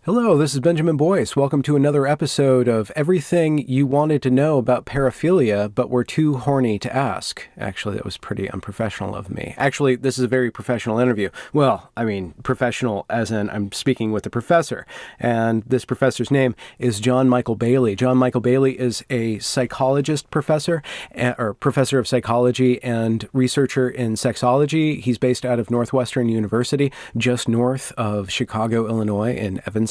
Hello, this is Benjamin Boyce. Welcome to another episode of Everything You Wanted to Know About Paraphilia, but Were Too Horny to Ask. Actually, that was pretty unprofessional of me. Actually, this is a very professional interview. Well, I mean, professional as in I'm speaking with a professor, and this professor's name is John Michael Bailey. John Michael Bailey is a psychologist professor, or professor of psychology and researcher in sexology. He's based out of Northwestern University, just north of Chicago, Illinois, in Evanston,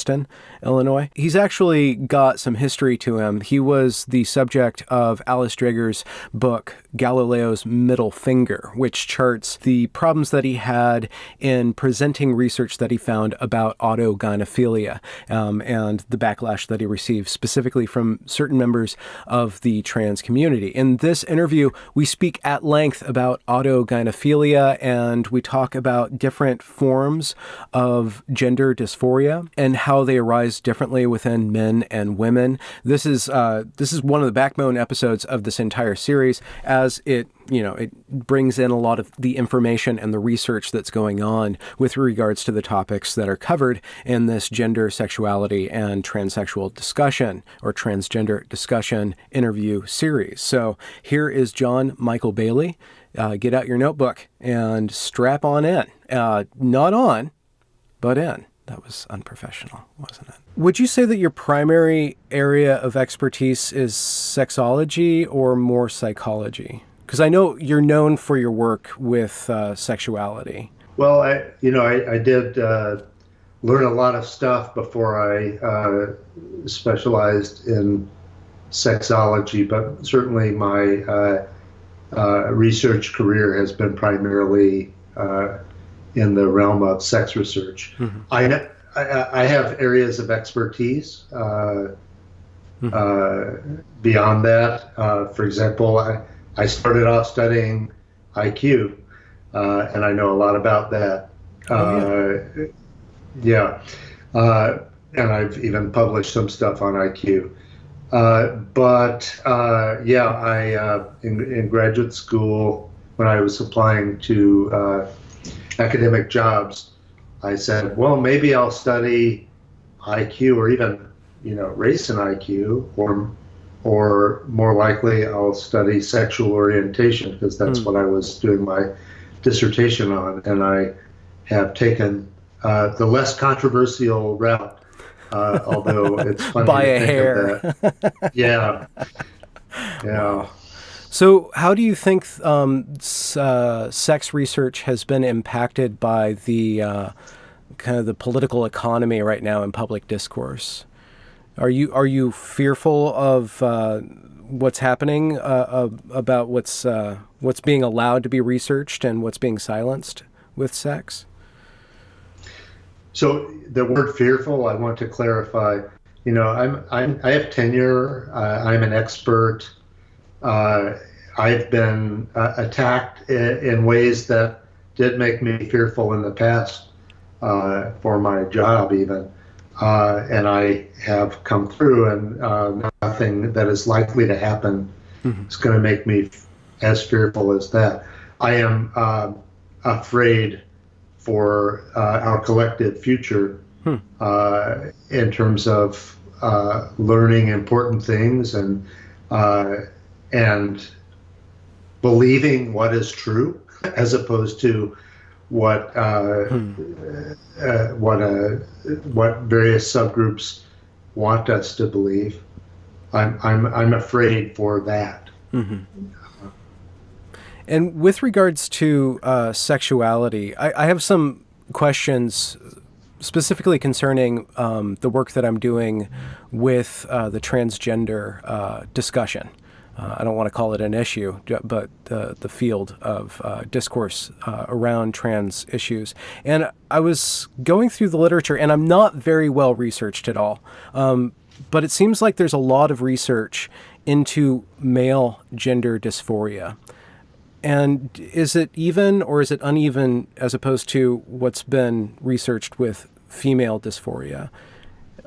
Illinois. He's actually got some history to him. He was the subject of Alice Dreger's book, Galileo's Middle Finger, which charts the problems that he had in presenting research that he found about autogynephilia and the backlash that he received specifically from certain members of the trans community. In this interview, we speak at length about autogynephilia, and we talk about different forms of gender dysphoria and how they arise differently within men and women. This is one of the backbone episodes of this entire series, as it brings in a lot of the information and the research that's going on with regards to the topics that are covered in this gender, sexuality, and transsexual discussion or transgender discussion interview series. So here is John Michael Bailey. Get out your notebook and strap on in. Not on, but in. That was unprofessional, wasn't it? Would you say that your primary area of expertise is sexology or more psychology? Because I know you're known for your work with sexuality. Well, I did learn a lot of stuff before I specialized in sexology, but certainly my research career has been primarily in the realm of sex research. Mm-hmm. I have areas of expertise beyond that. For example, I started off studying IQ, and I know a lot about that. And I've even published some stuff on IQ. In graduate school, when I was applying to academic jobs, I said, well, maybe I'll study IQ or even, race and IQ, or more likely I'll study sexual orientation, because that's what I was doing my dissertation on. And I have taken the less controversial route, although it's funny by to a think hair. of that. Yeah. Wow. So how do you think sex research has been impacted by the kind of the political economy right now in public discourse? Are you fearful of what's happening about what's being allowed to be researched and what's being silenced with sex? So the word fearful, I want to clarify. I have tenure. I'm an expert. I've been attacked in ways that did make me fearful in the past for my job even. And I have come through, and nothing that is likely to happen is going to make me as fearful as that. I am afraid for our collective future in terms of learning important things and believing what is true, as opposed to what various subgroups want us to believe. I'm afraid for that. Mm-hmm. And with regards to sexuality, I have some questions specifically concerning the work that I'm doing with the transgender discussion. I don't want to call it an issue, but the field of discourse around trans issues. And I was going through the literature, and I'm not very well researched at all, but it seems like there's a lot of research into male gender dysphoria. And is it even or is it uneven as opposed to what's been researched with female dysphoria?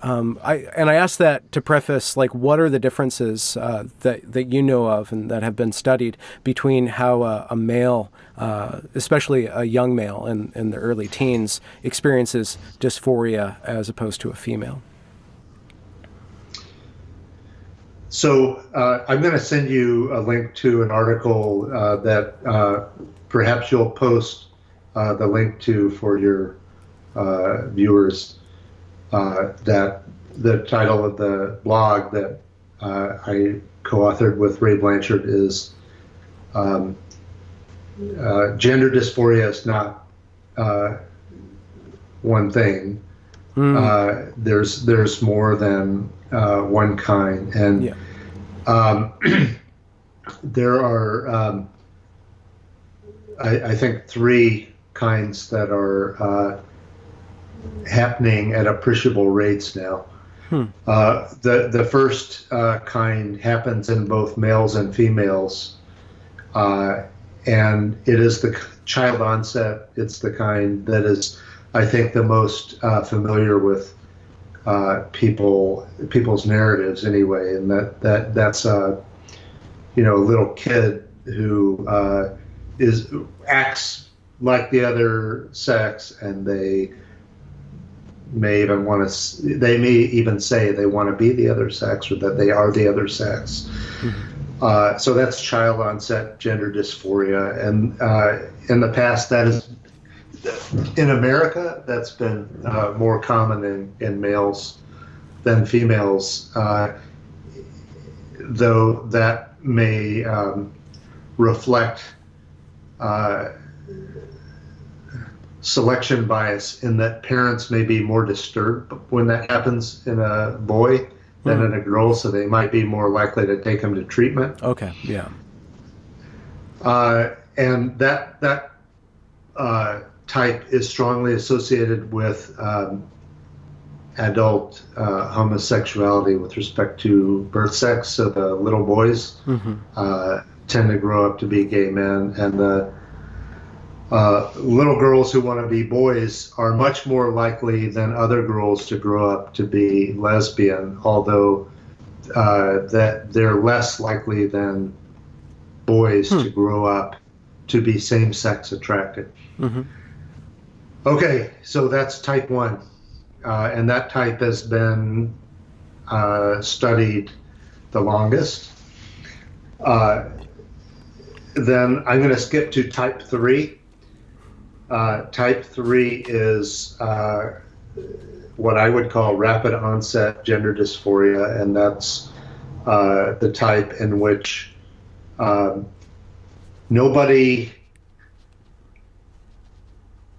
I asked that to preface, like, what are the differences that you know of and that have been studied between how a male, especially a young male in the early teens, experiences dysphoria as opposed to a female? So I'm going to send you a link to an article that perhaps you'll post the link to for your viewers. That the title of the blog that I co-authored with Ray Blanchard is Gender Dysphoria is Not One Thing. There's more than one kind, and there are I think three kinds that are happening at appreciable rates now. The first kind happens in both males and females, and it is the child onset. It's the kind that is, I think, the most familiar with people's narratives anyway, and that's a little kid who acts like the other sex, and they may even say they want to be the other sex, or that they are the other sex. So that's child onset gender dysphoria, and in the past, that is, in America, that's been more common in males than females, though that may reflect selection bias, in that parents may be more disturbed when that happens in a boy than in a girl, so they might be more likely to take him to treatment. Okay, yeah. And that type is strongly associated with adult homosexuality with respect to birth sex. So the little boys tend to grow up to be gay men, and the little girls who want to be boys are much more likely than other girls to grow up to be lesbian, although that they're less likely than boys to grow up to be same-sex attracted. Okay, so that's type 1, and that type has been studied the longest. Then I'm going to skip to type 3. Type 3 is what I would call rapid onset gender dysphoria, and that's the type in which nobody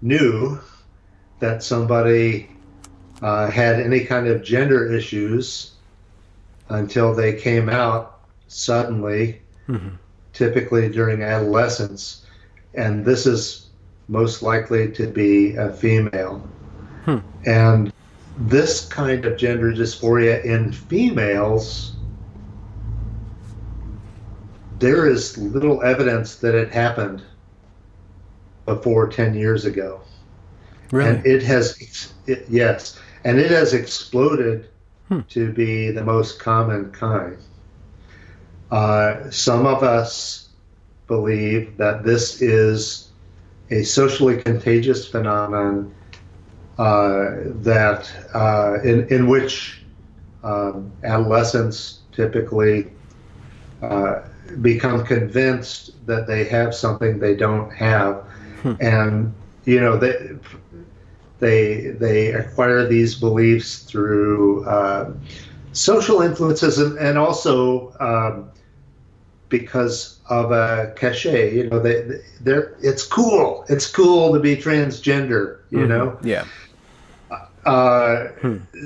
knew that somebody had any kind of gender issues until they came out suddenly, typically during adolescence, and this is most likely to be a female. And this kind of gender dysphoria in females, there is little evidence that it happened before 10 years ago. Really? And it has exploded to be the most common kind. Some of us believe that this is a socially contagious phenomenon that in which adolescents typically become convinced that they have something they don't have, and they acquire these beliefs through social influences, and also because of a cachet. It's cool to be transgender, Yeah.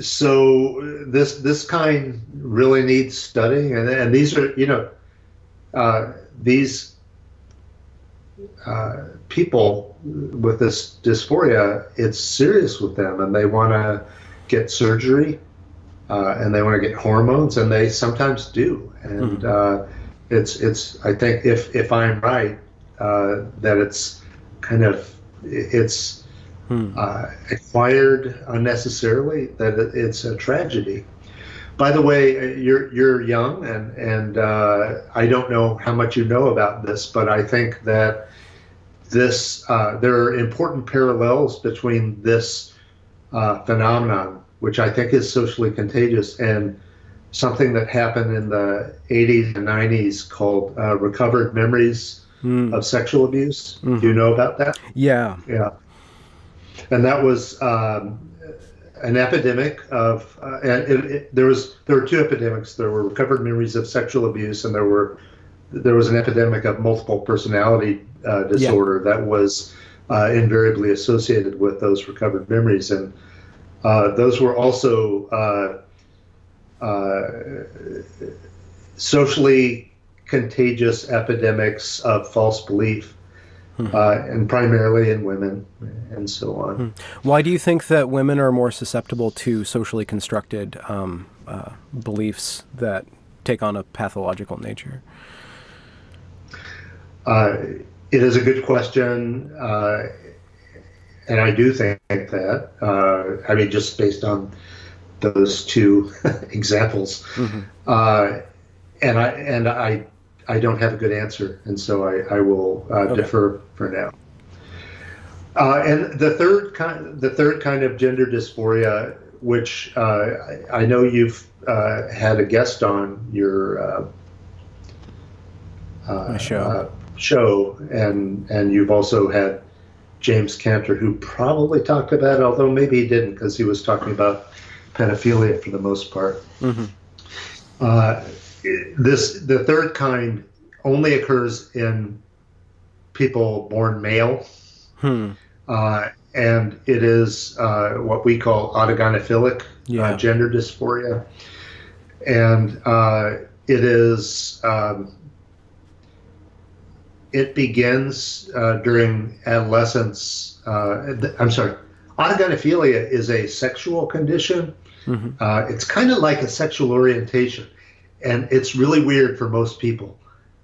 So this kind really needs studying, and these are these people with this dysphoria, it's serious with them, and they want to get surgery, and they want to get hormones, and they sometimes do, and it's I think, if I'm right, that it's acquired unnecessarily, that it's a tragedy. By the way, you're young, and I don't know how much you know about this, but I think that there are important parallels between this phenomenon, which I think is socially contagious, and something that happened in the 80s and 90s called recovered memories of sexual abuse. Do you know about that? Yeah. Yeah. And that was an epidemic of, there were two epidemics. There were recovered memories of sexual abuse, and there was an epidemic of multiple personality disorder that was invariably associated with those recovered memories, and those were also socially contagious epidemics of false belief, and primarily in women, and so on. Why do you think that women are more susceptible to socially constructed beliefs that take on a pathological nature? It is a good question, and I do think that. I mean, just based on those two examples, and I don't have a good answer, and so I will defer for now. And the third kind of gender dysphoria, which I know you've had a guest on your show, and you've also had James Cantor, who probably talked about it, although maybe he didn't, because he was talking about pedophilia for the most part. The third kind only occurs in people born male, and it is what we call autogynephilic gender dysphoria, and it is it begins during adolescence. I'm sorry, autogynephilia is a sexual condition. It's kind of like a sexual orientation, and it's really weird for most people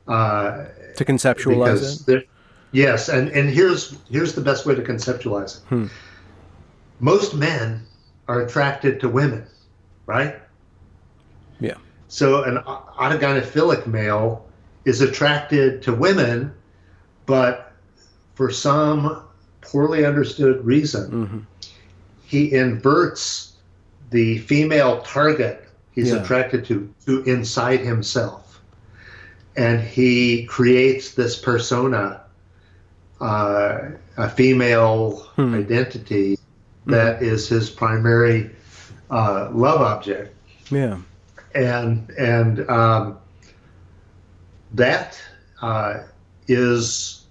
to conceptualize it. Yes, and here's the best way to conceptualize it. Most men are attracted to women, right? Yeah. So an autogynephilic male is attracted to women, but for some poorly understood reason, he inverts the female target he's attracted to inside himself. And he creates this persona, a female identity that is his primary love object. Yeah. And that is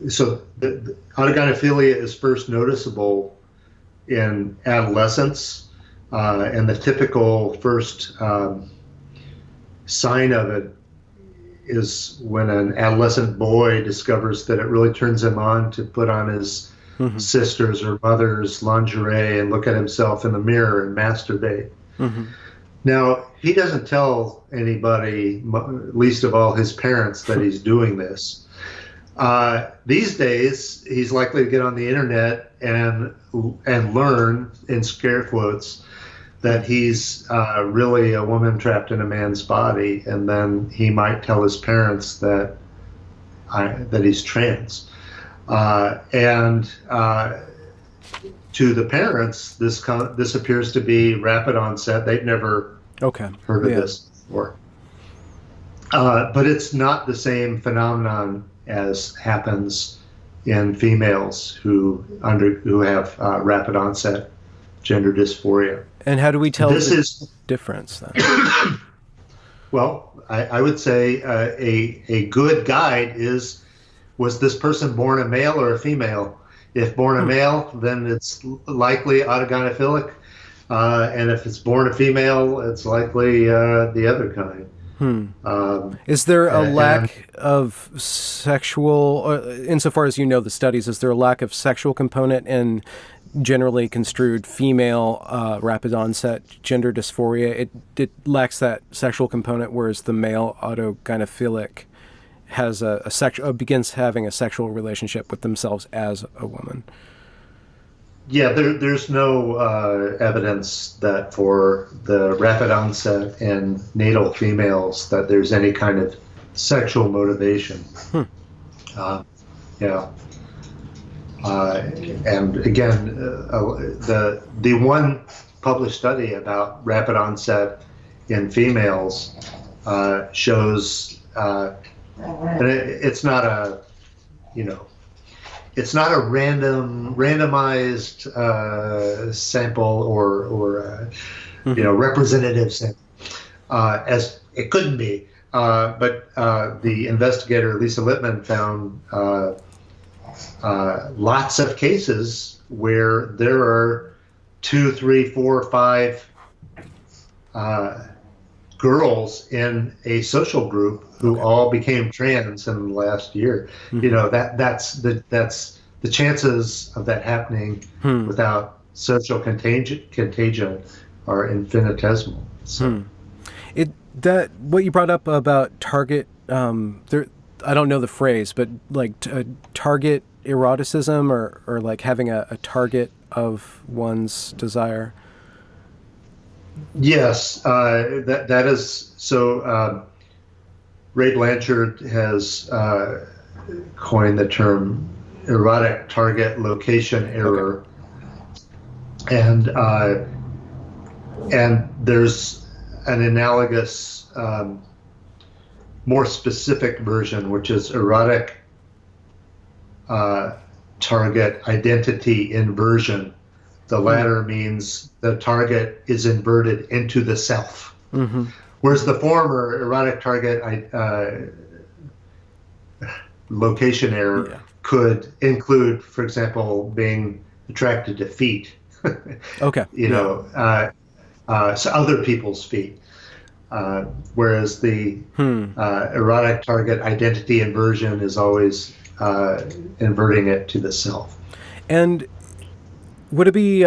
so the autogynephilia is first noticeable in adolescence, and the typical first sign of it is when an adolescent boy discovers that it really turns him on to put on his sister's or mother's lingerie and look at himself in the mirror and masturbate. Now, he doesn't tell anybody, least of all his parents, that he's doing this. These days, he's likely to get on the internet and learn, in scare quotes, that he's really a woman trapped in a man's body, and then he might tell his parents that he's trans. To the parents, this appears to be rapid onset. They've never heard of this before. But it's not the same phenomenon as happens in females who have rapid onset gender dysphoria. And how do we tell the difference then? Well, I would say a good guide was this person born a male or a female? If born a male, then it's likely autogynephilic, and if it's born a female, it's likely the other kind. Is there a lack of sexual, insofar as you know the studies, is there a lack of sexual component in generally construed female rapid onset gender dysphoria? It lacks that sexual component, whereas the male autogynephilic has begins having a sexual relationship with themselves as a woman. Yeah, there's no evidence that for the rapid onset in natal females that there's any kind of sexual motivation. Yeah. And again, the one published study about rapid onset in females shows, and it's not a, it's not a randomized sample or representative sample, as it couldn't be. But the investigator Lisa Lippman found lots of cases where there are 2, 3, 4, 5 girls in a social group who all became trans in the last year. That's the chances of that happening without social contagion are infinitesimal. So. That what you brought up about target, I don't know the phrase, but like target eroticism or like having a target of one's desire. Yes, that is so. Ray Blanchard has coined the term erotic target location error, and there's an analogous, more specific version, which is erotic target identity inversion. The latter means the target is inverted into the self, whereas the former, erotic target location error, could include, for example, being attracted to feet. Okay. So other people's feet. Whereas the erotic target identity inversion is always inverting it to the self. And would it be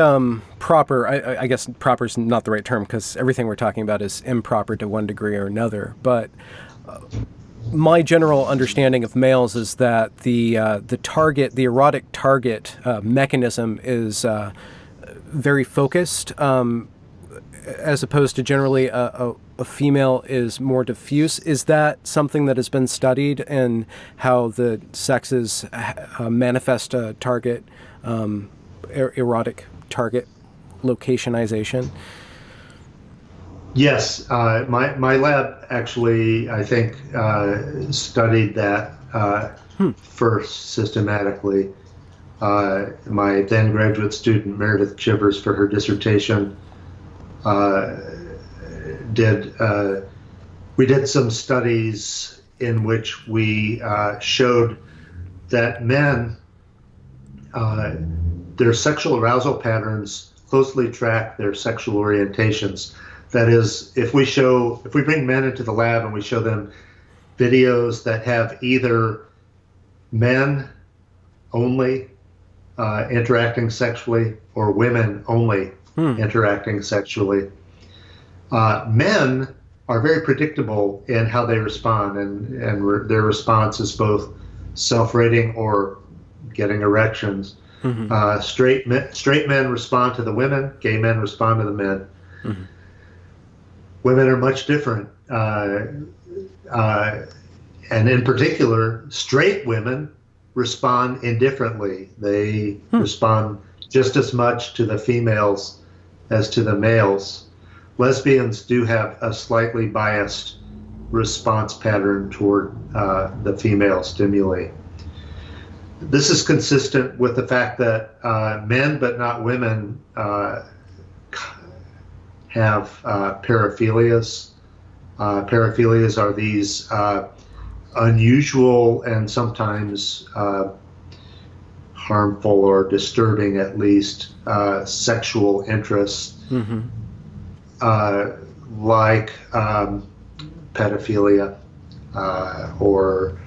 proper, I guess proper is not the right term because everything we're talking about is improper to one degree or another, but my general understanding of males is that the erotic target mechanism is very focused, as opposed to generally a female is more diffuse. Is that something that has been studied in how the sexes manifest a target, erotic target locationization? Then my lab actually, I think, studied that first systematicely. My then graduate student Meredith Chivers, for her dissertation, we did some studies in which we showed that men, their sexual arousal patterns closely track their sexual orientations. That is, if we bring men into the lab and we show them videos that have either men only interacting sexually or women only interacting sexually, men are very predictable in how they respond, and their response is both self-rating or getting erections. Straight men respond to the women, gay men respond to the men. Women are much different, and in particular, straight women respond indifferently. They respond just as much to the females as to the males. Lesbians do have a slightly biased response pattern toward the female stimuli. This is consistent with the fact that men, but not women, have paraphilias. Paraphilias are these unusual and sometimes harmful or disturbing, at least, sexual interests, like pedophilia or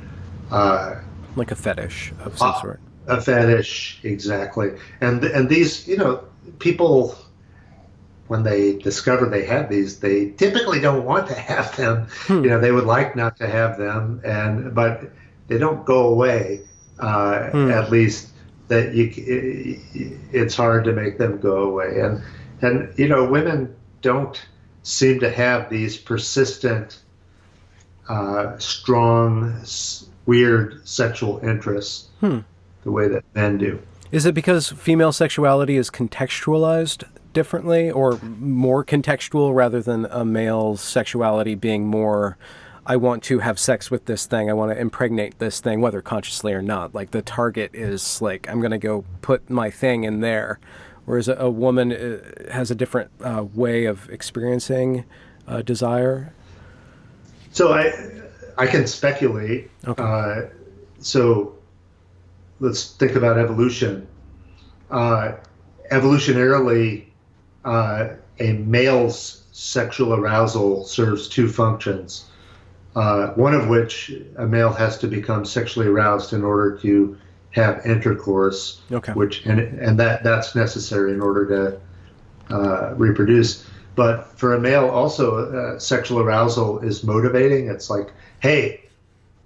like a fetish of some sort. A fetish, exactly. And these, people when they discover they have these, they typically don't want to have them. They would like not to have them, but they don't go away. At least that it's hard to make them go away. And women don't seem to have these persistent, strong, weird sexual interests the way that men do. Is it because female sexuality is contextualized differently, or more contextual, rather than a male's sexuality being more, I want to have sex with this thing, I want to impregnate this thing, whether consciously or not? Like the target is like, I'm going to go put my thing in there. Whereas a woman has a different way of experiencing desire. So I can speculate. Okay. So let's think about evolution. Evolutionarily, a male's sexual arousal serves two functions. One of which a male has to become sexually aroused in order to have intercourse, okay. and that's necessary in order to reproduce. But for a male, also sexual arousal is motivating. It's like, hey,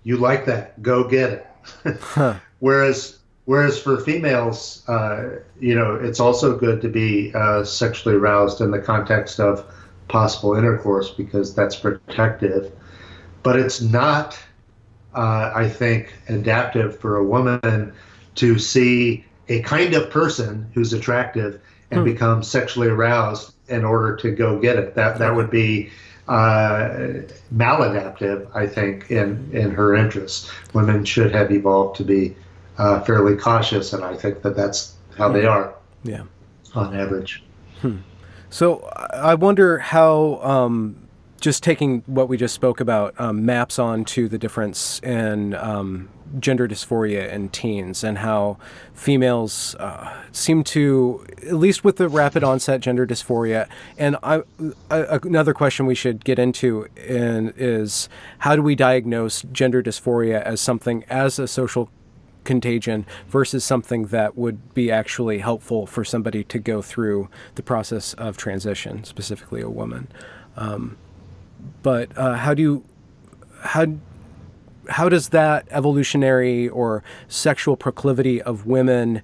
you like that? Go get it. Huh. Whereas for females, it's also good to be sexually aroused in the context of possible intercourse because that's protective. But it's not, I think, adaptive for a woman to see a kind of person who's attractive and become sexually aroused in order to go get it. That would be maladaptive, I think, in her interests. Women should have evolved to be fairly cautious, and I think that's how they are, on average. So I wonder how, just taking what we just spoke about, maps onto the difference in gender dysphoria in teens, and how females seem to, at least with the rapid onset gender dysphoria. And another question we should get into is, how do we diagnose gender dysphoria as a social contagion versus something that would be actually helpful for somebody to go through the process of transition, specifically a woman? But how does that evolutionary or sexual proclivity of women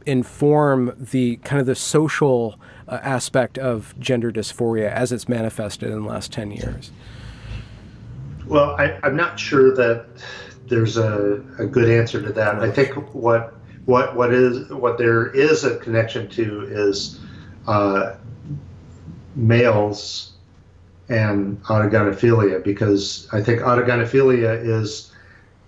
inform the kind of the social aspect of gender dysphoria as it's manifested in the last 10 years? Well, I'm not sure that there's a good answer to that. I think what there is a connection to is males and autogynephilia, because I think autogynephilia is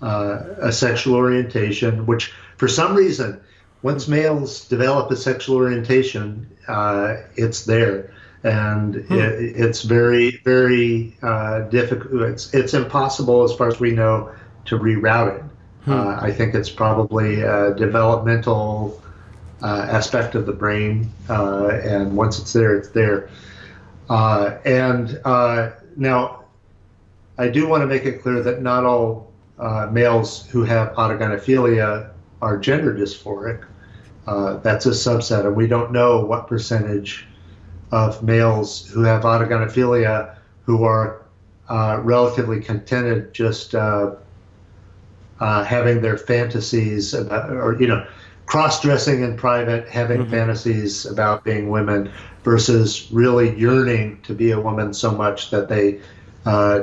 a sexual orientation, which for some reason, once males develop a sexual orientation, it's there. And it's very, very difficult. It's impossible, as far as we know, to reroute it. I think it's probably a developmental aspect of the brain, and once it's there, it's there. Now, I do want to make it clear that not all males who have autogynephilia are gender dysphoric. That's a subset, and we don't know what percentage of males who have autogynephilia who are relatively contented just having their fantasies about, or cross-dressing in private, having fantasies about being women, versus really yearning to be a woman so much that they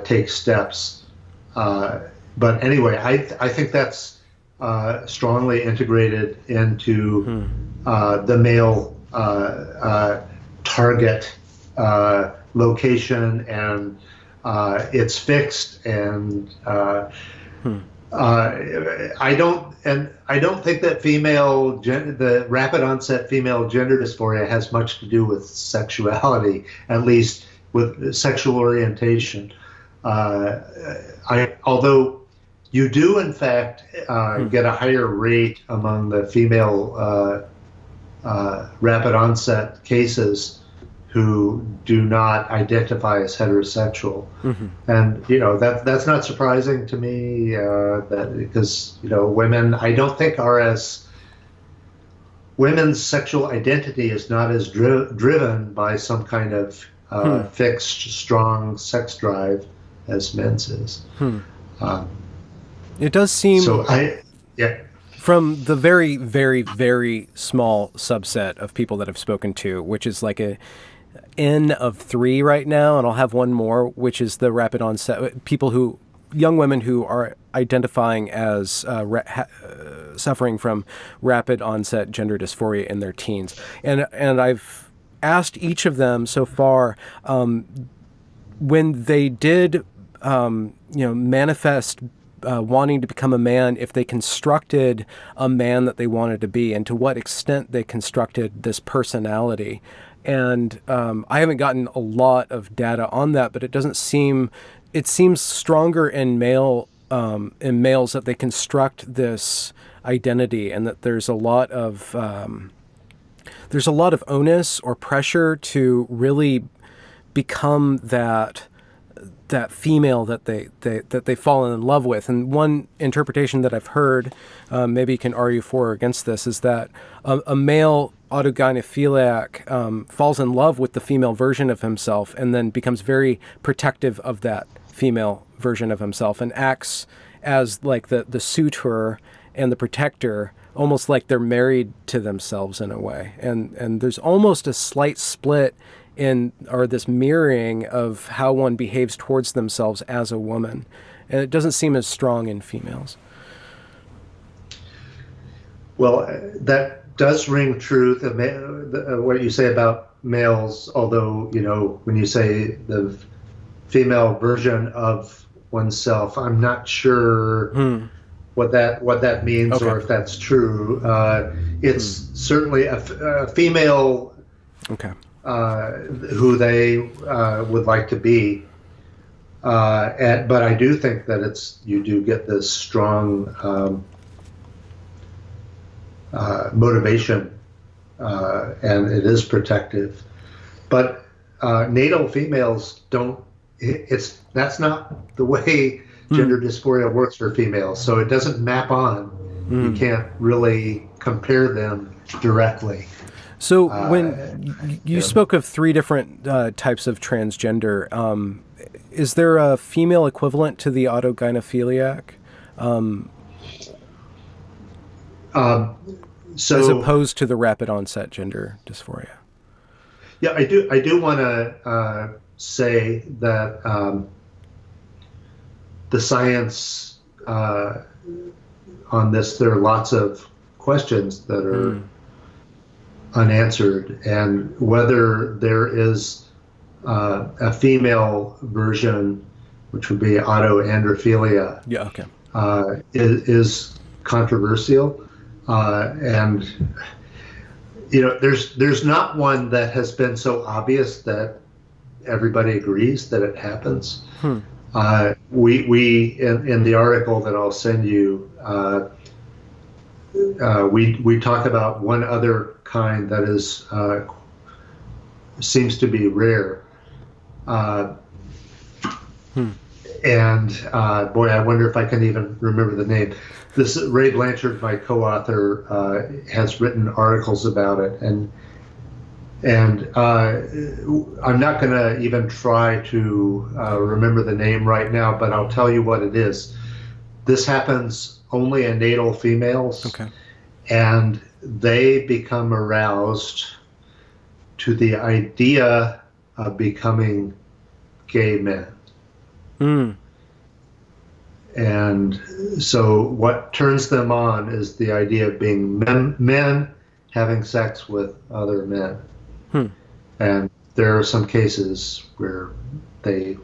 take steps. But anyway, I think that's strongly integrated into the male target location, and it's fixed, and I don't think that the rapid onset female gender dysphoria has much to do with sexuality, at least with sexual orientation. Although you do, in fact, get a higher rate among the female rapid onset cases who do not identify as heterosexual. And that's not surprising to me, that because women, I don't think, are as women's sexual identity is not as driven by some kind of fixed, strong sex drive as men's is. It does seem... Yeah. From the very, very, very small subset of people that I've spoken to, which is like a N of 3 right now, and I'll have one more, which is the rapid onset, young women who are identifying as suffering from rapid onset gender dysphoria in their teens. And I've asked each of them so far, when they did, manifest wanting to become a man, if they constructed a man that they wanted to be, and to what extent they constructed this personality. And I haven't gotten a lot of data on that, but it seems stronger in males that they construct this identity, and that there's a lot of onus or pressure to really become that female that they fall in love with. And one interpretation that I've heard, maybe you can argue for or against this, is that a male autogynephiliac falls in love with the female version of himself and then becomes very protective of that female version of himself and acts as like the suitor and the protector, almost like they're married to themselves in a way. And there's almost a slight split or this mirroring of how one behaves towards themselves as a woman. And it doesn't seem as strong in females. Well, that does ring true, what you say about males, although, when you say the female version of oneself, I'm not sure what that means, okay, or if that's true. It's certainly a female, okay, who they would like to be. But I do think that you do get this strong motivation, and it is protective. But natal females don't. That's not the way gender dysphoria works for females. So it doesn't map on. You can't really compare them directly. So when you spoke of 3 different types of transgender, is there a female equivalent to the autogynephiliac? As opposed to the rapid onset gender dysphoria? Yeah, I do want to say that the science on this, there are lots of questions that are unanswered, and whether there is a female version, which would be autoandrophilia, is controversial, and there's not one that has been so obvious that everybody agrees that it happens. We in the article that I'll send you, we talk about one other kind that is seems to be rare, and boy, I wonder if I can even remember the name. This Ray Blanchard, my co-author, has written articles about it, and I'm not going to even try to remember the name right now, but I'll tell you what it is. This happens only in natal females, okay, and they become aroused to the idea of becoming gay men. And so what turns them on is the idea of being men having sex with other men. And there are some cases where they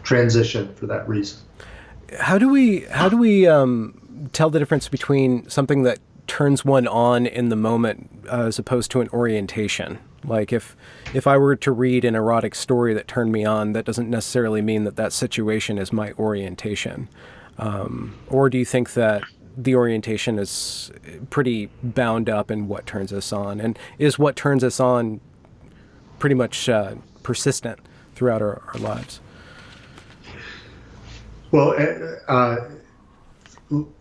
transition for that reason. How do we tell the difference between something that turns one on in the moment as opposed to an orientation? Like if I were to read an erotic story that turned me on, that doesn't necessarily mean that situation is my orientation. Or do you think that the orientation is pretty bound up in what turns us on? And is what turns us on pretty much persistent throughout our lives? Well,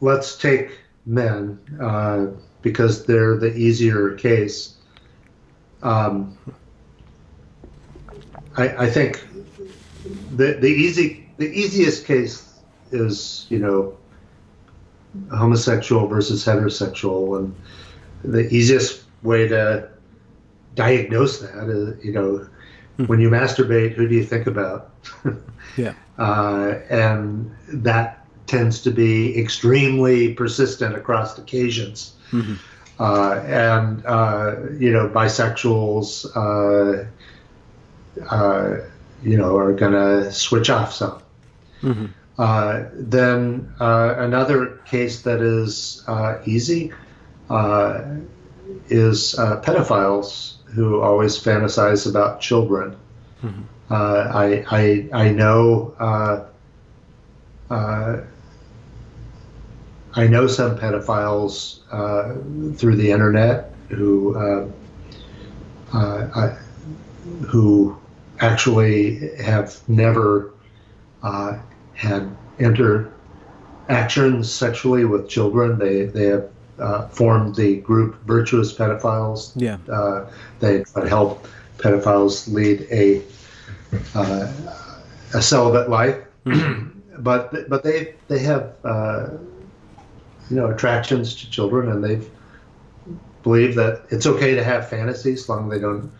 let's take men. because they're the easier case. I think the easiest case is, homosexual versus heterosexual, and the easiest way to diagnose that is, when you masturbate, who do you think about? Yeah. And that tends to be extremely persistent across occasions. Mm-hmm. Bisexuals, are going to switch off some. Mm-hmm. Then another case that is easy is pedophiles who always fantasize about children. Mm-hmm. I know some pedophiles through the internet who actually have never had interactions sexually with children. They have formed the group Virtuous Pedophiles. Yeah. They try to help pedophiles lead a celibate life, but they have attractions to children, and they believe that it's okay to have fantasies as long as they don't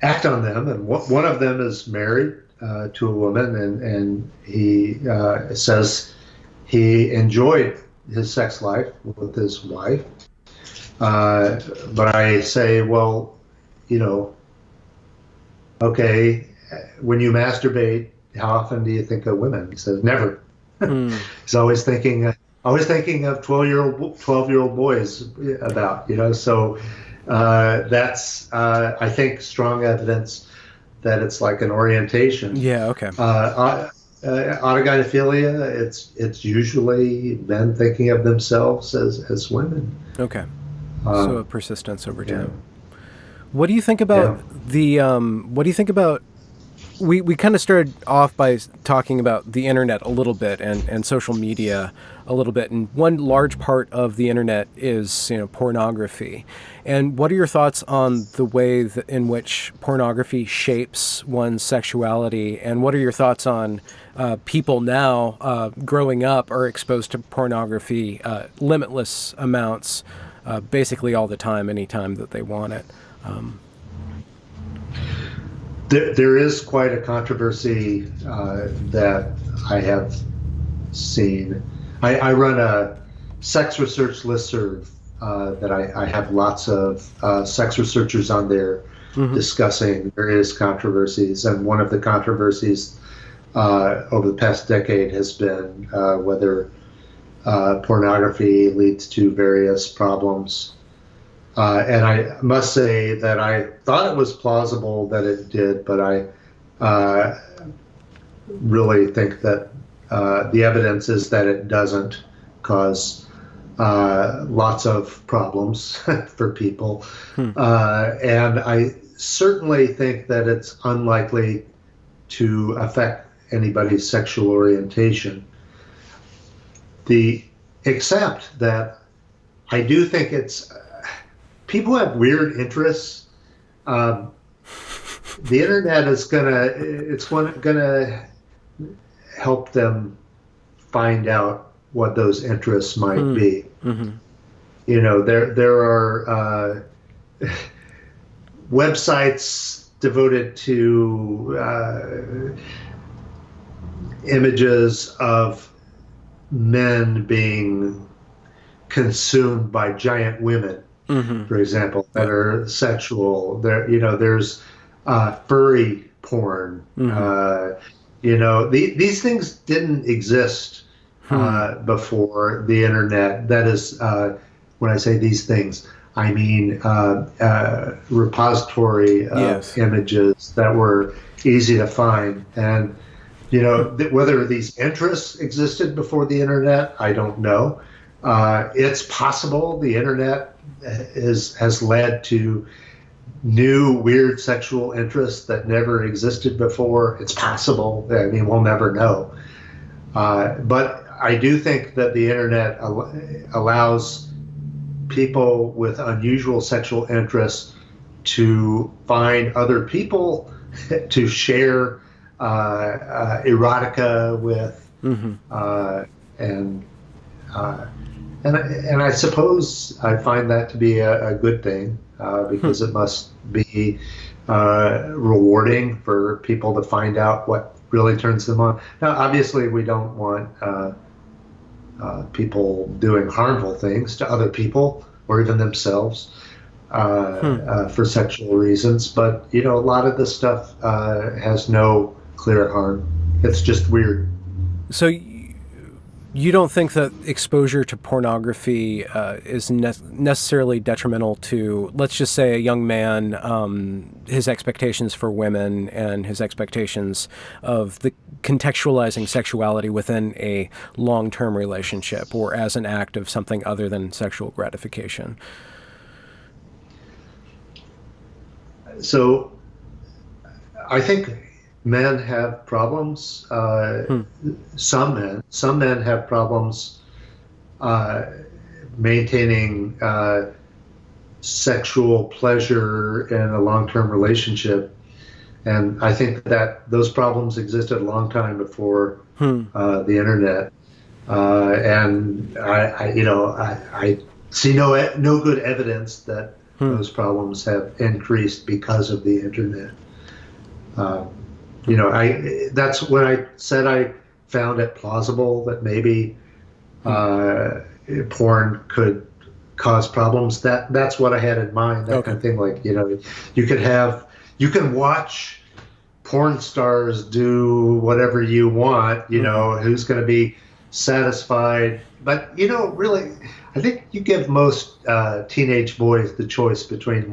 act on them. And one of them is married to a woman, and he says he enjoyed his sex life with his wife. But I say, well, okay, when you masturbate, how often do you think of women? He says, never. He's always thinking of 12-year-old boys about, So that's, I think, strong evidence that it's like an orientation. Yeah. Okay. Autogynephilia, it's usually men thinking of themselves as women. Okay. So a persistence over time. Yeah. What do you think about what do you think about, we kind of started off by talking about the internet a little bit and social media a little bit. And one large part of the internet is, pornography. And what are your thoughts on the way in which pornography shapes one's sexuality? And what are your thoughts on people now growing up are exposed to pornography, limitless amounts, basically all the time, anytime that they want it? There is quite a controversy that I have seen. I run a sex research listserv that I have lots of sex researchers on there discussing various controversies. And one of the controversies over the past decade has been whether pornography leads to various problems. And I must say that I thought it was plausible that it did, but I really think that the evidence is that it doesn't cause lots of problems for people. And I certainly think that it's unlikely to affect anybody's sexual orientation. Except that I do think people have weird interests. The internet is gonna help them find out what those interests might be. Mm-hmm. There are websites devoted to images of men being consumed by giant women. For example, that are sexual. There's furry porn. These things didn't exist before the internet. That is, when I say these things, I mean repository images that were easy to find. And whether these interests existed before the internet, I don't know. It's possible the internet has led to new weird sexual interests that never existed before. It's possible. I mean, we'll never know. But I do think that the internet allows people with unusual sexual interests to find other people to share erotica with, and I suppose I find that to be a good thing, because it must be rewarding for people to find out what really turns them on. Now, obviously, we don't want people doing harmful things to other people or even themselves for sexual reasons, but a lot of this stuff has no clear harm. It's just weird. So you don't think that exposure to pornography is necessarily detrimental to, let's just say, a young man, his expectations for women and his expectations of the contextualizing sexuality within a long-term relationship or as an act of something other than sexual gratification? So I think men have problems. Some men have problems maintaining sexual pleasure in a long-term relationship, and I think that those problems existed a long time before the internet. And I see no good evidence that those problems have increased because of the internet. That's when I said I found it plausible that maybe porn could cause problems. That's what I had in mind. That kind of thing. Like, you can watch porn stars do whatever you want. Who's going to be satisfied? But really, I think you give most teenage boys the choice between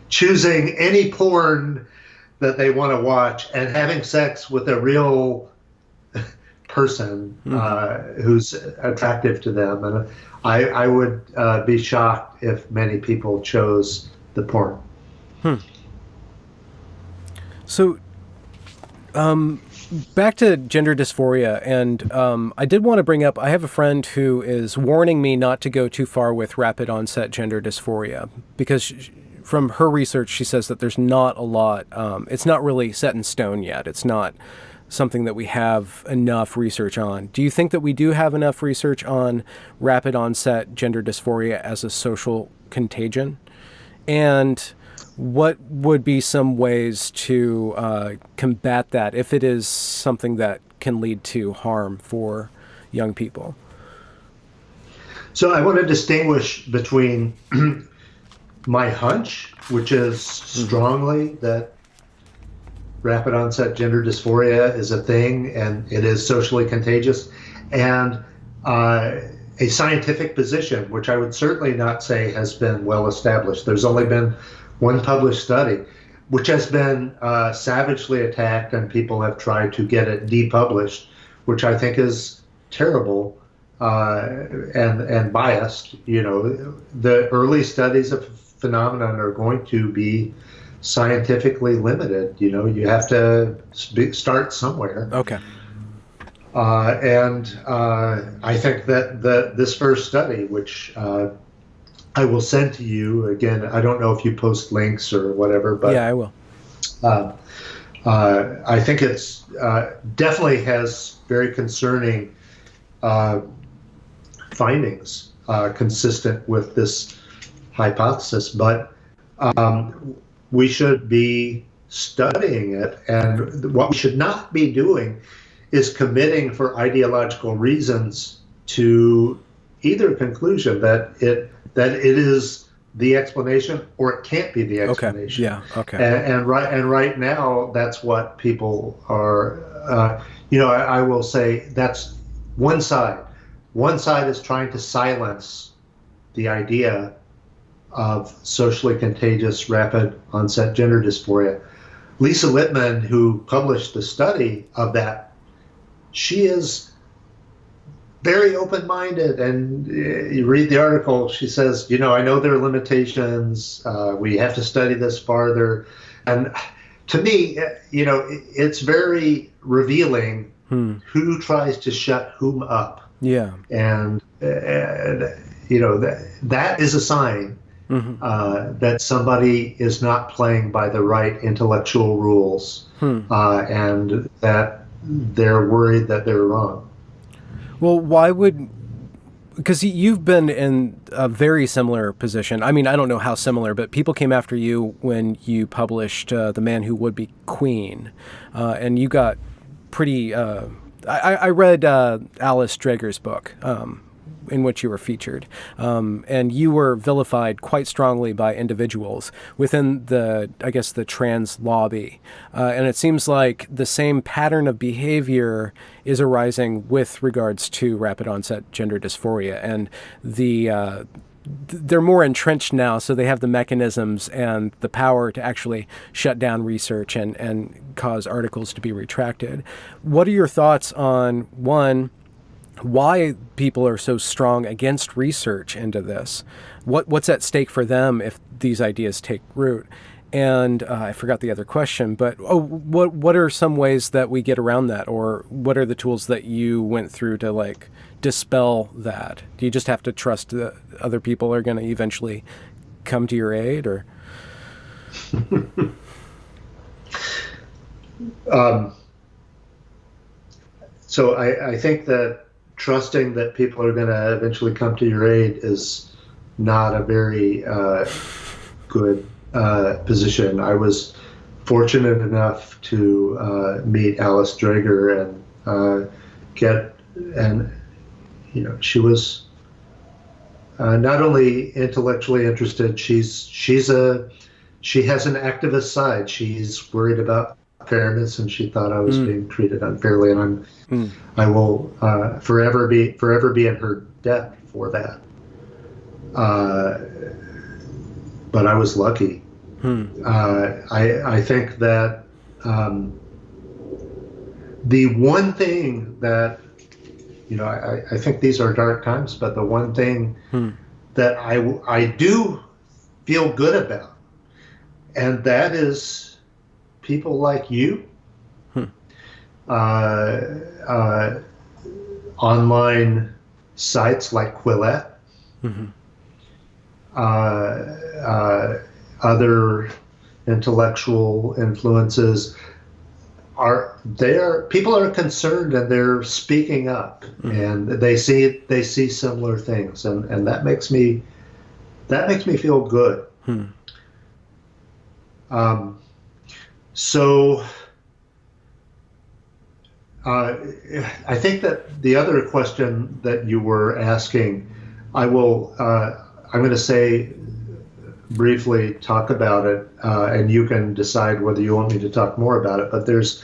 choosing any porn that they want to watch and having sex with a real person who's attractive to them. And I would be shocked if many people chose the porn. So, back to gender dysphoria, and I did want to bring up, I have a friend who is warning me not to go too far with rapid onset gender dysphoria, because from her research, she says that there's not a lot, it's not really set in stone yet. It's not something that we have enough research on. Do you think that we do have enough research on rapid onset gender dysphoria as a social contagion? And what would be some ways to combat that if it is something that can lead to harm for young people? So I want to distinguish between my hunch, which is strongly that rapid onset gender dysphoria is a thing and it is socially contagious, and a scientific position, which I would certainly not say has been well established. There's only been one published study, which has been savagely attacked, and people have tried to get it depublished, which I think is terrible and biased. The early studies of phenomenon are going to be scientifically limited. You have to start somewhere. Okay. And I think that this first study, which I will send to you again, I don't know if you post links or whatever, but yeah, I will. I think it's definitely has very concerning findings consistent with this hypothesis, but we should be studying it, and what we should not be doing is committing for ideological reasons to either conclusion that it is the explanation or it can't be the explanation. Okay. Yeah. Okay. And right now, that's what people are. I will say that's one side. One side is trying to silence the idea of socially contagious rapid onset gender dysphoria. Lisa Littman, who published the study of that, she is very open-minded, and you read the article, she says, I know there are limitations, we have to study this farther. And to me, it's very revealing who tries to shut whom up. Yeah. That is a sign Hmm. that somebody is not playing by the right intellectual rules, Hmm. and that they're worried that they're wrong. Well, why would, because you've been in a very similar position. I mean, I don't know how similar, but people came after you when you published The Man Who Would Be Queen, and you got pretty. I read Alice Dreger's book, in which you were featured, and you were vilified quite strongly by individuals within the, I guess, the trans lobby, and it seems like the same pattern of behavior is arising with regards to rapid onset gender dysphoria, and they're more entrenched now, so they have the mechanisms and the power to actually shut down research and cause articles to be retracted. What are your thoughts on, one, why people are so strong against research into this? What's at stake for them if these ideas take root? And I forgot the other question, but what are some ways that we get around that, or what are the tools that you went through to like dispel that? Do you just have to trust that other people are going to eventually come to your aid, or? Um, so I think that trusting that people are going to eventually come to your aid is not a very good position. I was fortunate enough to meet Alice Dreger and she was not only intellectually interested. She has an activist side. She's worried about fairness, and she thought I was being treated unfairly, and I will forever be in her debt for that. But I was lucky. I think that the one thing that, I think these are dark times, but the one thing that I do feel good about, and that is people like you, online sites like Quillette, other intellectual influences, people are concerned, and they're speaking up, and they see similar things, and that makes me feel good. So I think that the other question that you were asking, I'm going to say briefly talk about it, and you can decide whether you want me to talk more about it. But there's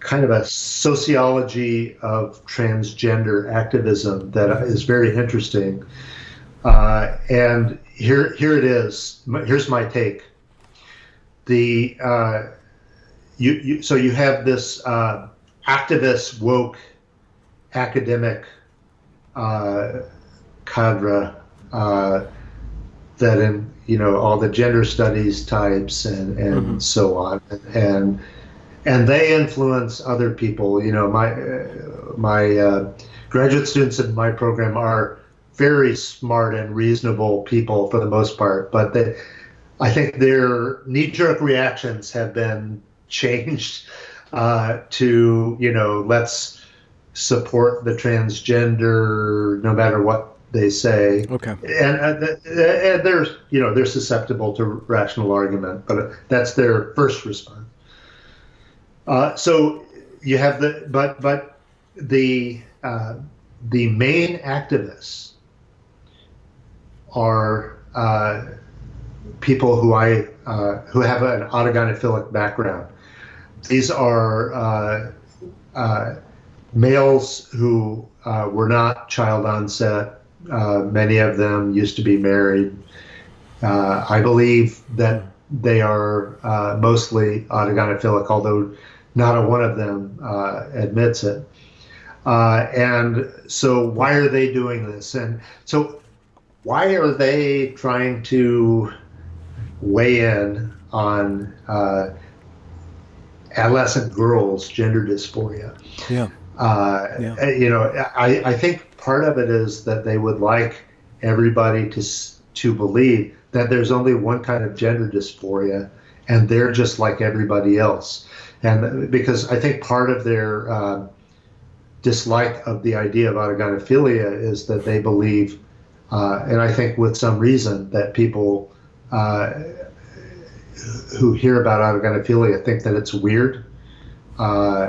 kind of a sociology of transgender activism that is very interesting. And here it is. Here's my take. So you have this activist, woke, academic cadre that in all the gender studies types and so on, and they influence other people. My graduate students in my program are very smart and reasonable people for the most part, but I think their knee-jerk reactions have been changed to, let's support the transgender no matter what they say. Okay. And they're susceptible to rational argument, but that's their first response. So you have the main activists are people who have an autogynephilic background. These are males who were not child onset. Many of them used to be married. I believe that they are mostly autogynephilic, although not a one of them admits it. And so why are they doing this? And so why are they trying to weigh in on adolescent girls' gender dysphoria? Yeah. I think part of it is that they would like everybody to believe that there's only one kind of gender dysphoria, and they're just like everybody else. And because I think part of their dislike of the idea of autogynephilia is that they believe, and I think with some reason, that people who hear about autogynephilia think that it's weird.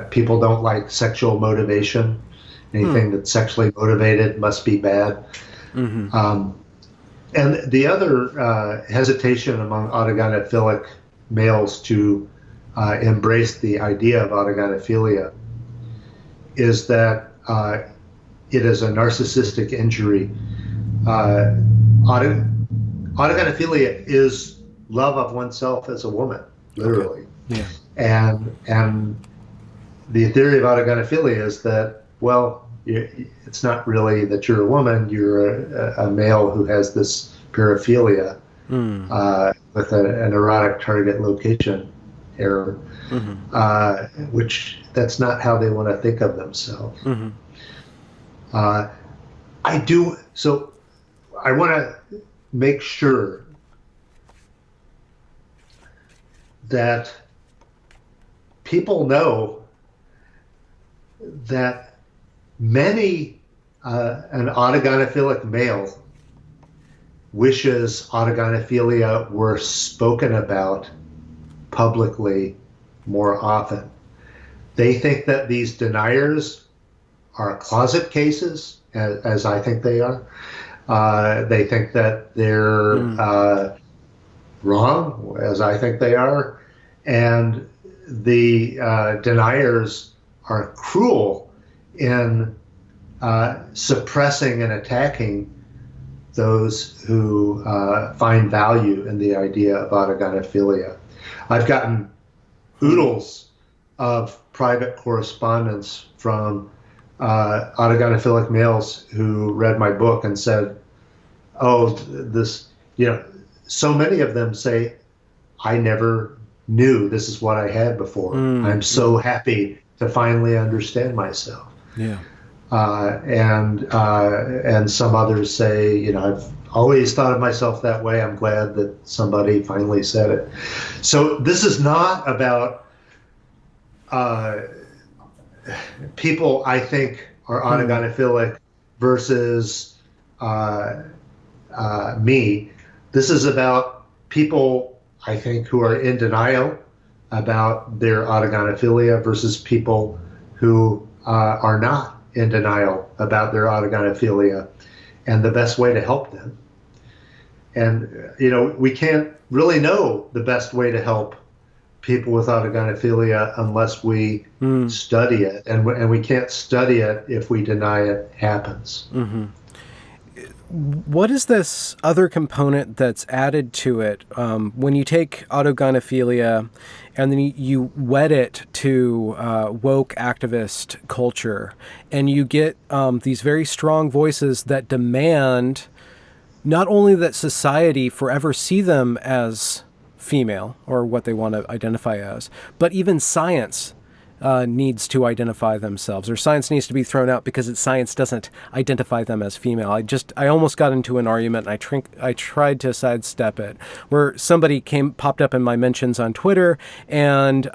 People don't like sexual motivation. Anything that's sexually motivated must be bad. Mm-hmm. And the other hesitation among autogynephilic males to embrace the idea of autogynephilia is that it is a narcissistic injury. Autogynephilia is love of oneself as a woman, literally. Okay. Yeah. And the theory of autogynephilia is that, well, it's not really that you're a woman, you're a male who has this paraphilia with an erotic target location error, which that's not how they want to think of themselves. Mm-hmm. I want to make sure that people know that an autogynephilic male wishes autogynephilia were spoken about publicly more often. They think that these deniers are closet cases, as I think they are. They think that they're wrong, as I think they are. And the deniers are cruel in suppressing and attacking those who find value in the idea of autogynephilia. I've gotten oodles of private correspondence from autogynephilic males who read my book and said, oh, so many of them say, I never knew this is what I had before. I'm so happy to finally understand myself. Yeah. And some others say, I've always thought of myself that way. I'm glad that somebody finally said it. So this is not about people I think are autogynephilic versus me. This is about people I think who are in denial about their autogynephilia versus people who are not in denial about their autogynephilia, and the best way to help them. And we can't really know the best way to help people with autogynephilia unless we study it, and we can't study it if we deny it happens. Mm-hmm. What is this other component that's added to it when you take autogynephilia and then you wed it to woke activist culture, and you get these very strong voices that demand not only that society forever see them as female or what they want to identify as, but even science needs to identify themselves, or science needs to be thrown out because science doesn't identify them as female. I almost got into an argument, and I tried to sidestep it, where somebody popped up in my mentions on Twitter and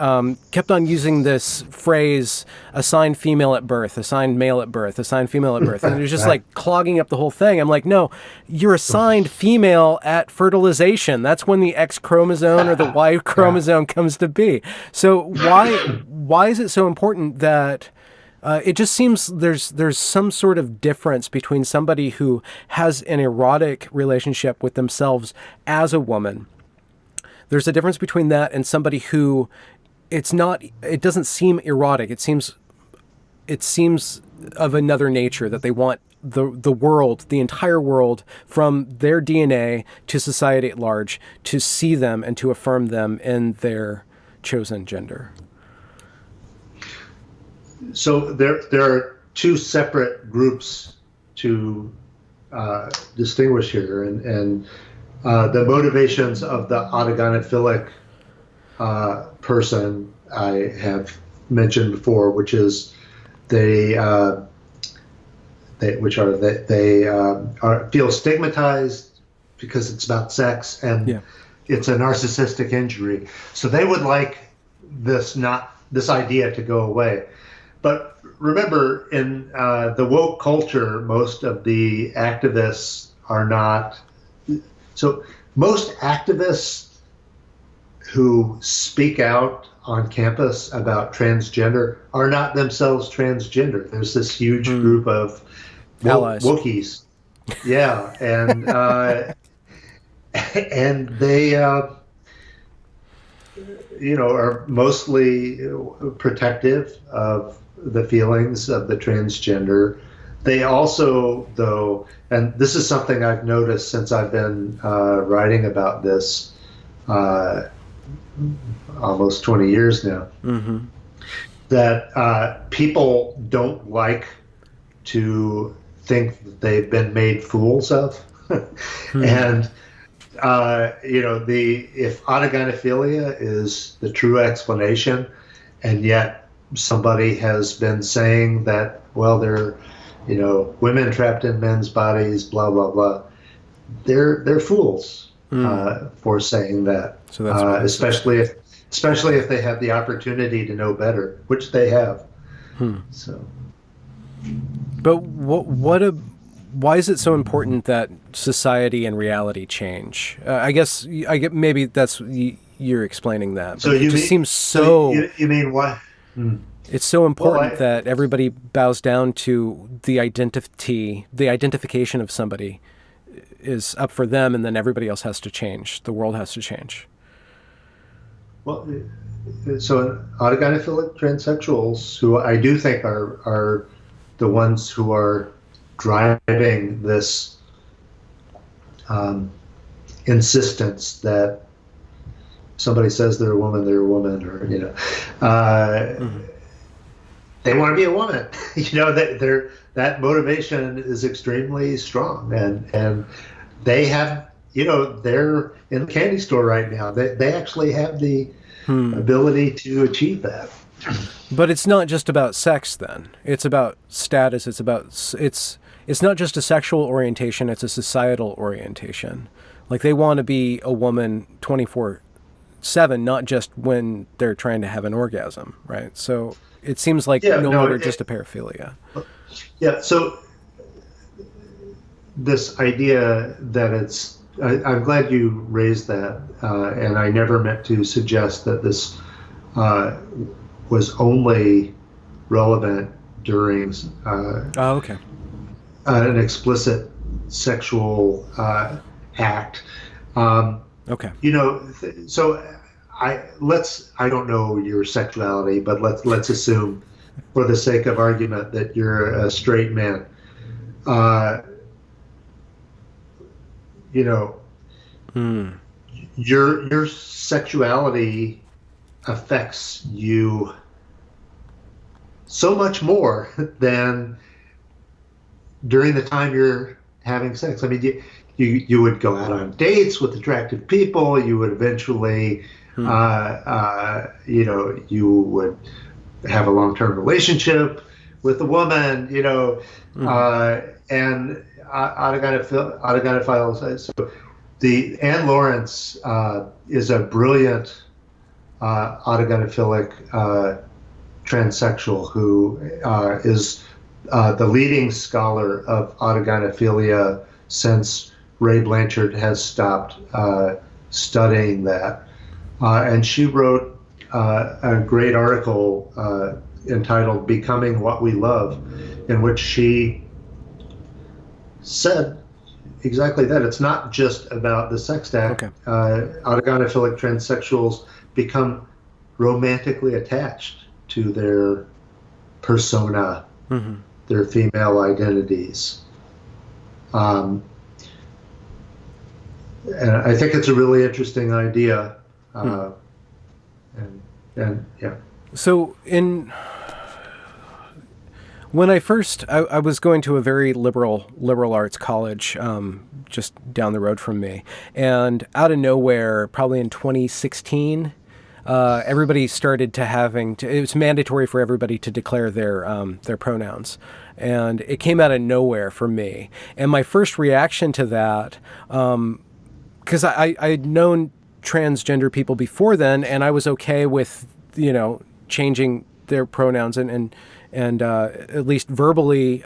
kept on using this phrase, assigned female at birth, assigned male at birth, assigned female at birth. And it was just like clogging up the whole thing. I'm like, no, you're assigned female at fertilization. That's when the X chromosome or the Y chromosome comes to be. So why is it so important that it just seems there's some sort of difference between somebody who has an erotic relationship with themselves as a woman? There's a difference between that and somebody who it doesn't seem erotic. It seems of another nature, that they want the world, the entire world, from their DNA to society at large, to see them and to affirm them in their chosen gender. So there are two separate groups to distinguish here, and the motivations of the autogynephilic person I have mentioned before, which is feel stigmatized because it's about sex, and it's a narcissistic injury. So they would like this idea to go away. But remember, in the woke culture, most of the activists are not. So most activists who speak out on campus about transgender are not themselves transgender. There's this huge group of Wookiees. Yeah, and they, are mostly protective of the feelings of the transgender. They also, though, and this is something I've noticed since I've been writing about this almost 20 years now, that people don't like to think that they've been made fools of. And if autogynephilia is the true explanation, and yet somebody has been saying that, well, they're, women trapped in men's bodies, blah blah blah, they're fools for saying that. So that's especially if they have the opportunity to know better, which they have. So, but why is it so important that society and reality change? I guess maybe that's you're explaining that. So it seems so. You mean what? It's so important that everybody bows down to the identification of somebody is up for them, and then everybody else has to change. The world has to change. Well, so autogynephilic transsexuals, who I do think are the ones who are driving this insistence that somebody says they're a woman, or they want to be a woman. That motivation is extremely strong, and they have, they're in the candy store right now. They actually have the ability to achieve that. But it's not just about sex then. It's about status. It's not just a sexual orientation, it's a societal orientation. Like they want to be a woman 24/7, not just when they're trying to have an orgasm, right? So it seems like no longer just a paraphilia. Yeah, so this idea that I'm glad you raised that, and I never meant to suggest that this was only relevant during an explicit sexual act. Okay. So I don't know your sexuality, but let's assume, for the sake of argument, that you're a straight man. Your sexuality affects you so much more than during the time you're having sex. I mean, you would go out on dates with attractive people. You would eventually, you would have a long-term relationship with a woman, and autogynephiles. So Anne Lawrence is a brilliant autogynephilic transsexual who is the leading scholar of autogynephilia since Ray Blanchard has stopped studying that. And she wrote a great article entitled "Becoming What We Love," in which she said exactly that. It's not just about the sex act. Okay. Autogynephilic transsexuals become romantically attached to their persona, their female identities. And I think it's a really interesting idea. And yeah. So when I was going to a very liberal arts college just down the road from me, and out of nowhere, probably in 2016, everybody started to it was mandatory for everybody to declare their pronouns. And it came out of nowhere for me. And my first reaction to that, because I had known transgender people before then, and I was okay with, changing their pronouns and at least verbally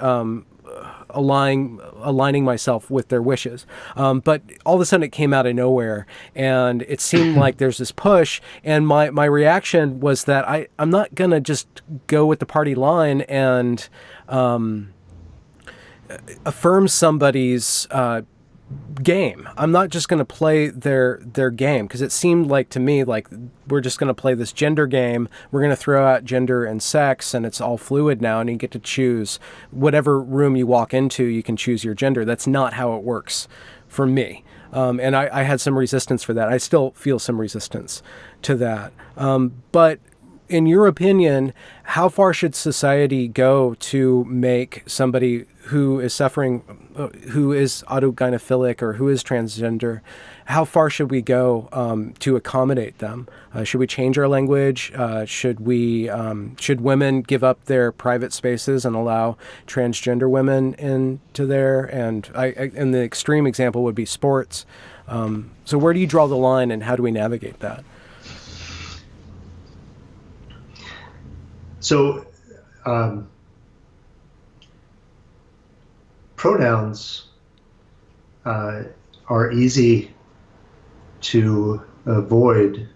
aligning myself with their wishes. But all of a sudden it came out of nowhere, and it seemed like there's this push, and my reaction was that I'm not going to just go with the party line and affirm somebody's game. I'm not just going to play their game, because it seemed like to me like we're just going to play this gender game. We're going to throw out gender and sex, and it's all fluid now, and you get to choose whatever room you walk into. You can choose your gender. That's not how it works for me. And I had some resistance for that. I still feel some resistance to that. But in your opinion, how far should society go to make somebody who is suffering, who is autogynephilic or who is transgender, how far should we go to accommodate them? Should we change our language? Should women give up their private spaces and allow transgender women into there? And and the extreme example would be sports. So where do you draw the line, and how do we navigate that? So, pronouns are easy to avoid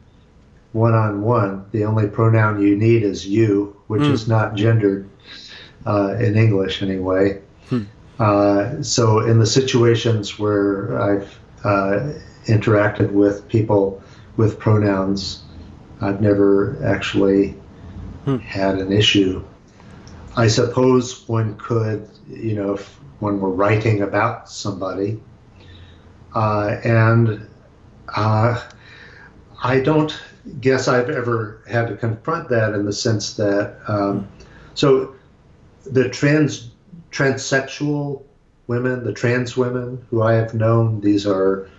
one-on-one. The only pronoun you need is you, which is not gendered in English anyway. So in the situations where I've interacted with people with pronouns, I've never actually had an issue. I suppose one could, if one were writing about somebody, and I don't guess I've ever had to confront that, in the sense that, so the transsexual women, the trans women who I have known, these are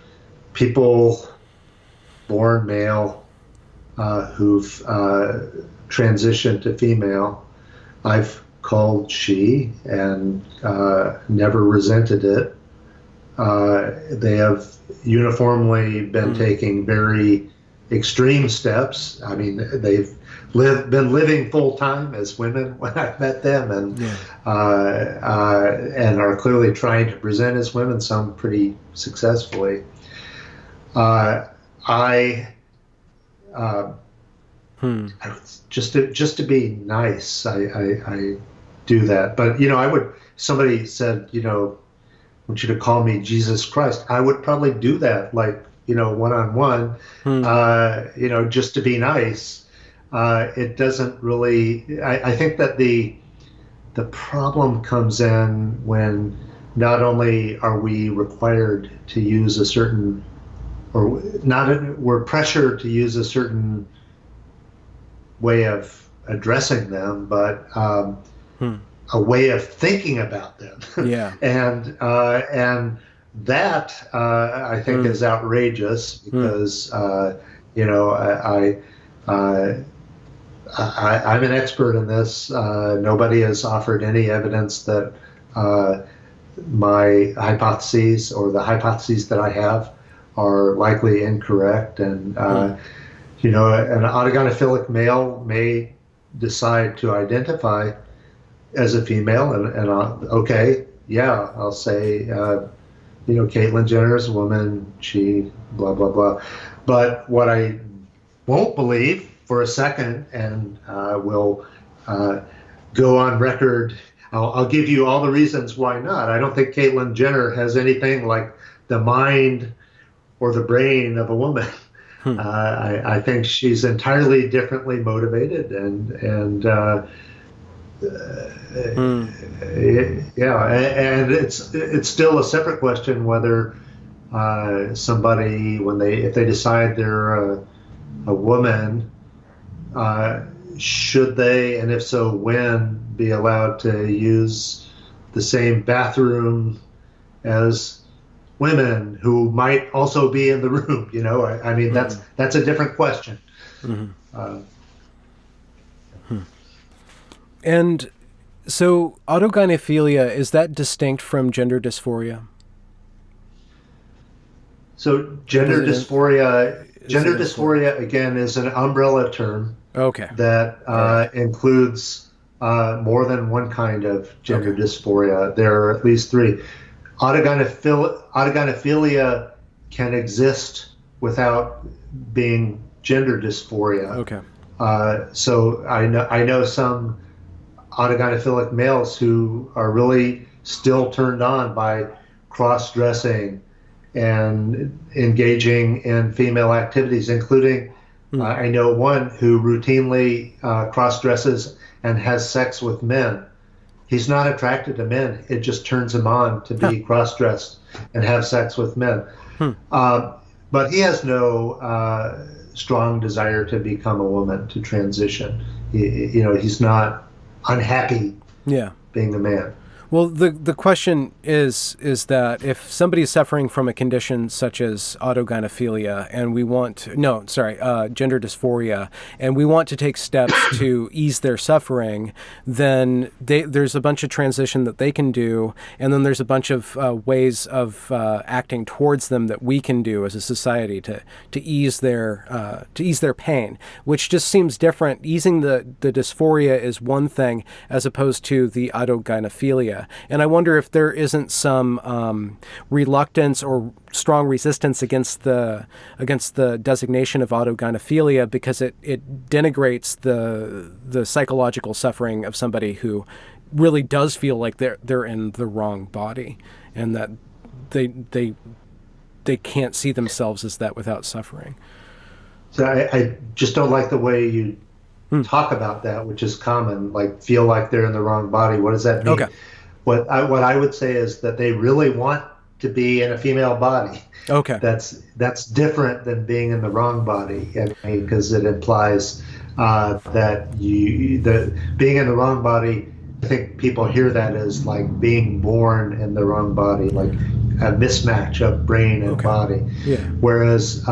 people born male who've transitioned to female. I've called she and never resented it. They have uniformly been taking very extreme steps. I mean, they've been living full time as women when I met them, and are clearly trying to present as women, some pretty successfully. Just to be nice, I do that. But somebody said, I want you to call me Jesus Christ. I would probably do that, like, one-on-one, just to be nice. It doesn't really, I think that the problem comes in when not only are we required to use a certain, or not, we're pressured to use a certain way of addressing them, but a way of thinking about them. Yeah. and that I think is outrageous, because I'm an expert in this. Nobody has offered any evidence that my hypotheses, or the hypotheses that I have, are likely incorrect. And an autogynephilic male may decide to identify as a female, and I'll say, Caitlyn Jenner is a woman, she, blah, blah, blah. But what I won't believe for a second, and will go on record, I'll give you all the reasons why not. I don't think Caitlyn Jenner has anything like the mind or the brain of a woman. I think she's entirely differently motivated, and it's still a separate question whether somebody, if they decide they're a woman, should they, and if so, when, be allowed to use the same bathroom as women who might also be in the room. I mean, that's a different question. And so autogynephilia, is that distinct from gender dysphoria? So gender dysphoria again is an umbrella term. Okay. That includes more than one kind of gender dysphoria. There are at least three. Autogynephilia can exist without being gender dysphoria. Okay. So I know some autogynephilic males who are really still turned on by cross-dressing and engaging in female activities, including I know one who routinely cross-dresses and has sex with men. He's not attracted to men. It just turns him on to be cross-dressed and have sex with men. But he has no strong desire to become a woman, to transition. He's not unhappy being a man. Well, the question is that if somebody is suffering from a condition such as autogynephilia, and gender dysphoria, and we want to take steps to ease their suffering, then there's a bunch of transition that they can do, and then there's a bunch of ways of acting towards them that we can do as a society to ease their pain, which just seems different. Easing the dysphoria is one thing as opposed to the autogynephilia. And I wonder if there isn't some reluctance or strong resistance against the designation of autogynephilia because it denigrates the psychological suffering of somebody who really does feel like they're in the wrong body, and that they can't see themselves as that without suffering. So I just don't like the way you talk about that, which is common, like feel like they're in the wrong body. What does that mean? Okay. What I would say is that they really want to be in a female body. Okay. That's different than being in the wrong body, because it implies that being in the wrong body. I think people hear that as like being born in the wrong body, like a mismatch of brain and body. Yeah. Whereas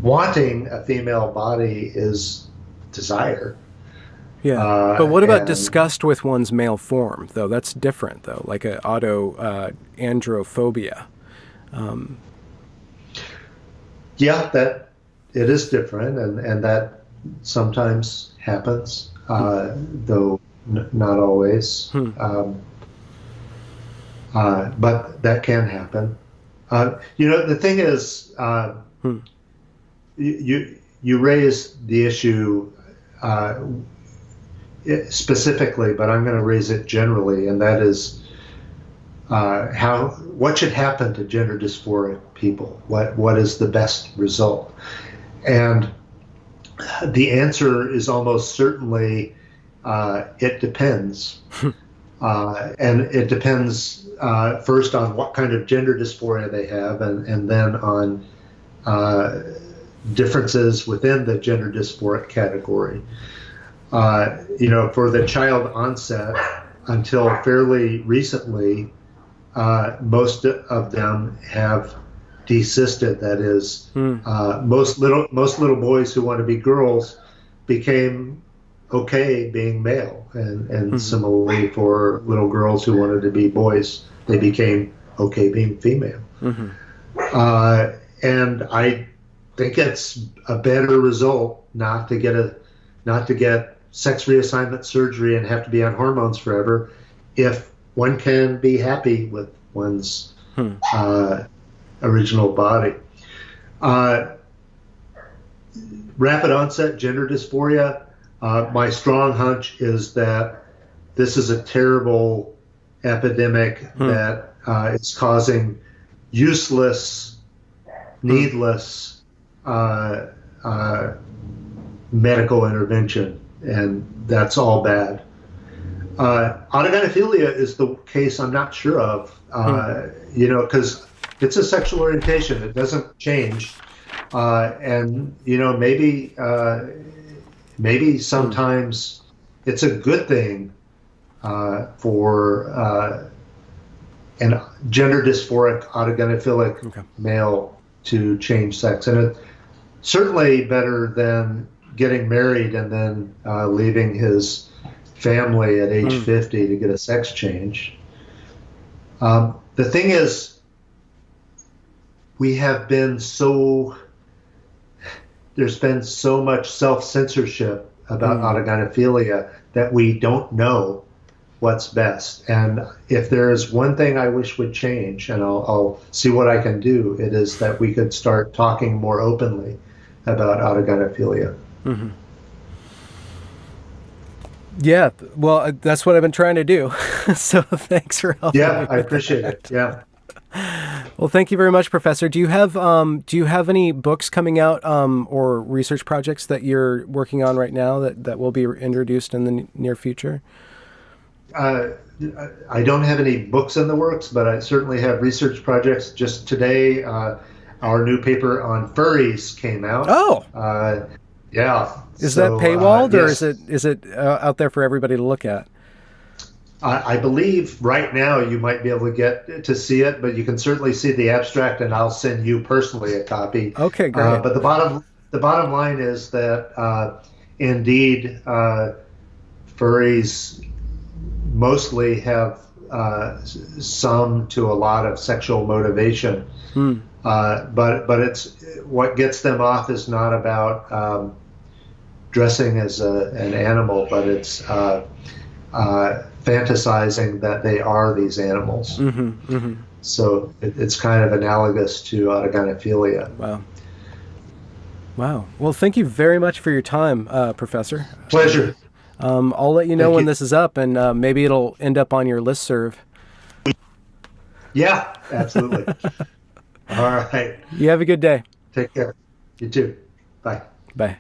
wanting a female body is desire. Yeah, but what about disgust with one's male form, though? That's different, though, like an androphobia. Yeah, that it is different, and that sometimes happens, though not always. But that can happen. The thing is, you raised the issue specifically, but I'm going to raise it generally, and that is what should happen to gender dysphoric people? What is the best result? And the answer is almost certainly it depends. And it depends first on what kind of gender dysphoria they have, and then on differences within the gender dysphoric category. For the child onset, until fairly recently, most of them have desisted. That is, most little boys who want to be girls became okay being male, and similarly for little girls who wanted to be boys, they became okay being female. And I think it's a better result not to get sex reassignment surgery and have to be on hormones forever if one can be happy with one's original body. Rapid onset gender dysphoria, my strong hunch is that this is a terrible epidemic that is causing useless, needless medical intervention, and that's all bad. Autogynephilia is the case I'm not sure of, because it's a sexual orientation. It doesn't change. And, maybe sometimes it's a good thing for an gender dysphoric autogynephilic Okay. male to change sex, and it's certainly better than getting married and then leaving his family at age 50 to get a sex change. The thing is, there's been so much self-censorship about autogynephilia that we don't know what's best. And if there is one thing I wish would change, and I'll see what I can do, it is that we could start talking more openly about autogynephilia. Mm-hmm. Yeah, well, that's what I've been trying to do. So thanks for helping. Yeah, I appreciate it. Yeah. Well, thank you very much, Professor. Do you have any books coming out or research projects that you're working on right now that will be introduced in the near future? I don't have any books in the works, but I certainly have research projects. Just today, our new paper on furries came out. Oh, yeah. Is that paywalled, or yes. is it out there for everybody to look at? I believe right now you might be able to get to see it, but you can certainly see the abstract, and I'll send you personally a copy. Okay, great. But the bottom line is that indeed furries mostly have some to a lot of sexual motivation, but it's what gets them off is not about dressing as an animal, but it's fantasizing that they are these animals. Mm-hmm, mm-hmm. So it's kind of analogous to autogynephilia. Wow. Well, thank you very much for your time, Professor. Pleasure. I'll let you know Thank when you. this is up, and maybe it'll end up on your listserv. Yeah, absolutely. All right. You have a good day. Take care. You too. Bye. Bye.